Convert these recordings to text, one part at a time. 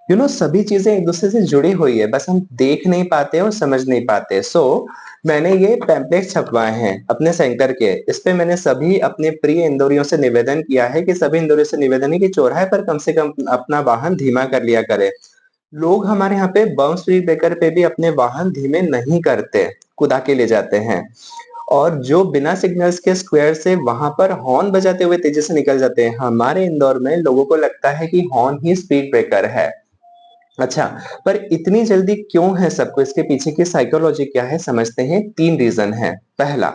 सभी चीज़ें एक-दूसरे से जुड़ी हुई है, बस हम देख नहीं पाते और समझ नहीं पाते। मैंने ये पैम्पलेट छपवाए हैं अपने सेंटर के। इस पे मैंने सभी अपने प्रिय इंदौरियों से निवेदन किया है कि सभी इंदौरियों से निवेदन है कि चौराहे पर कम से कम अपना वाहन धीमा कर लिया करें। लोग हमारे यहाँ पे बम स्पीड ब्रेकर पे भी अपने वाहन धीमे नहीं करते, कुदा के ले जाते हैं। और जो बिना सिग्नल्स के स्क्वायर से वहाँ पर हॉर्न बजाते हुए तेजी से निकल जाते हैं। हमारे इंदौर में लोगों को लगता है कि हॉर्न ही स्पीड ब्रेकर है। अच्छा, पर इतनी जल्दी क्यों है सबको? इसके पीछे की साइकोलॉजी क्या है समझते हैं। 3 रीज़न हैं। पहला,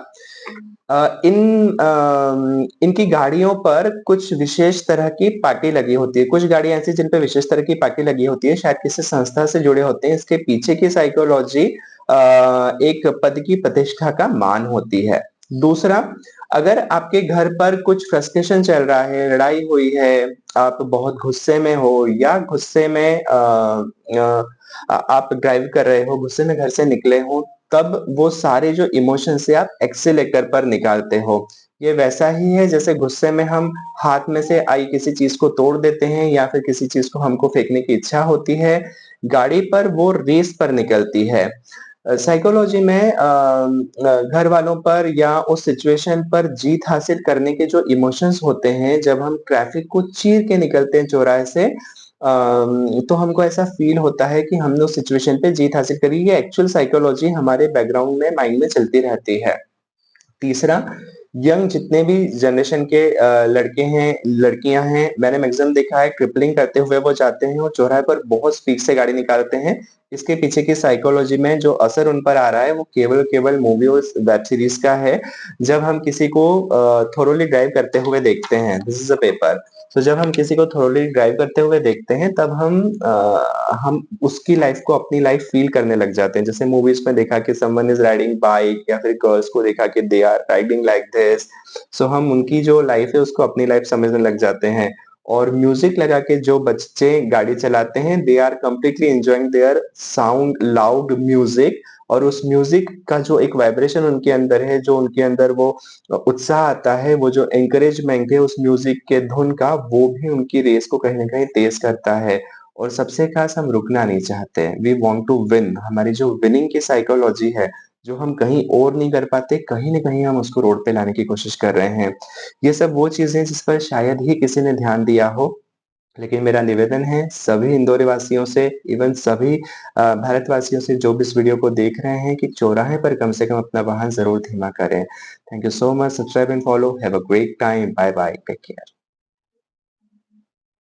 इनकी गाड़ियों पर कुछ विशेष तरह की पार्टी लगी होती है। कुछ गाड़ियाँ ऐसी जिन पे विशेष तरह की पार्टी लगी होती है, शायद किसी संस्था से जुड़े होते हैं। इसके पीछे की साइकोलॉजी एक पद की प्रतिष्ठा का मान होती है। दूसरा, अगर आपके घर पर कुछ फ्रस्ट्रेशन चल रहा है, लड़ाई हुई है, आप बहुत गुस्से में हो या गुस्से में आप ड्राइव कर रहे हो, गुस्से में घर से निकले हो, तब वो सारे जो इमोशंस है आप एक्सेलेटर पर निकालते हो। ये वैसा ही है जैसे गुस्से में हम हाथ में से आई किसी चीज़ को तोड़ देते हैं या फिर किसी चीज़ को हमको फेंकने की इच्छा होती है, गाड़ी पर वो रेस पर निकलती है। साइकोलॉजी में घर वालों पर या उस सिचुएशन पर जीत हासिल करने के जो इमोशंस होते हैं, जब हम ट्रैफिक को चीर के निकलते हैं चौराहे से तो हमको ऐसा फ़ील होता है कि हमने उस सिचुएशन पे जीत हासिल करी। ये एक्चुअल साइकोलॉजी हमारे बैकग्राउंड में माइंड में चलती रहती है। तीसरा, यंग जितने भी जनरेशन के लड़के हैं, लड़कियाँ हैं, मैंने मैक्सिमम देखा है ट्रिपलिंग करते हुए वो जाते हैं और चौराहे पर बहुत स्पीड से गाड़ी निकालते हैं। इसके पीछे की साइकोलॉजी में जो असर उन पर आ रहा है वो केवल मूवी और वेब सीरीज़ का है। जब हम किसी को थोरोली ड्राइव करते हुए देखते हैं, दिस इज़ अ पेपर। जब हम किसी को थोरोली ड्राइव करते हुए देखते हैं तब हम उसकी लाइफ़ को अपनी लाइफ़ फ़ील करने लग जाते हैं। जैसे मूवीज़ में देखा कि समवन इज़ राइडिंग बाइक या फिर गर्ल्स को देखा कि they are riding like this. हम उनकी जो लाइफ़ है उसको अपनी लाइफ़ समझने लग जाते हैं। और म्यूज़िक लगा के जो बच्चे गाड़ी चलाते हैं, they are completely enjoying their sound loud music और उस म्यूज़िक का जो एक वाइब्रेशन उनके अंदर है, जो उनके अंदर वो उत्साह आता है, वो जो एनकरेजमेंट है उस म्यूज़िक के धुन का, वो भी उनकी रेस को कहीं न कहीं तेज़ करता है। और सबसे खास हम रुकना नहीं चाहते हैं। We want to win. हमारी जो विनिंग की साइकोलॉजी है, जो हम कहीं और नहीं कर पाते, कहीं न कहीं हम उसको रोड पे लाने की कोशिश कर रहे हैं। ये सब वो चीज़ें हैं जिस पर शायद ही किसी ने ध्यान दिया हो, लेकिन मेरा निवेदन है सभी इंदौरी वासियों से, इवन सभी भारतवासियों से जो भी इस वीडियो को देख रहे हैं कि चौराहे पर कम से कम अपना वाहन ज़रूर धीमा करें। Thank you so much. Subscribe and follow. Have a great time. Bye bye. Take care.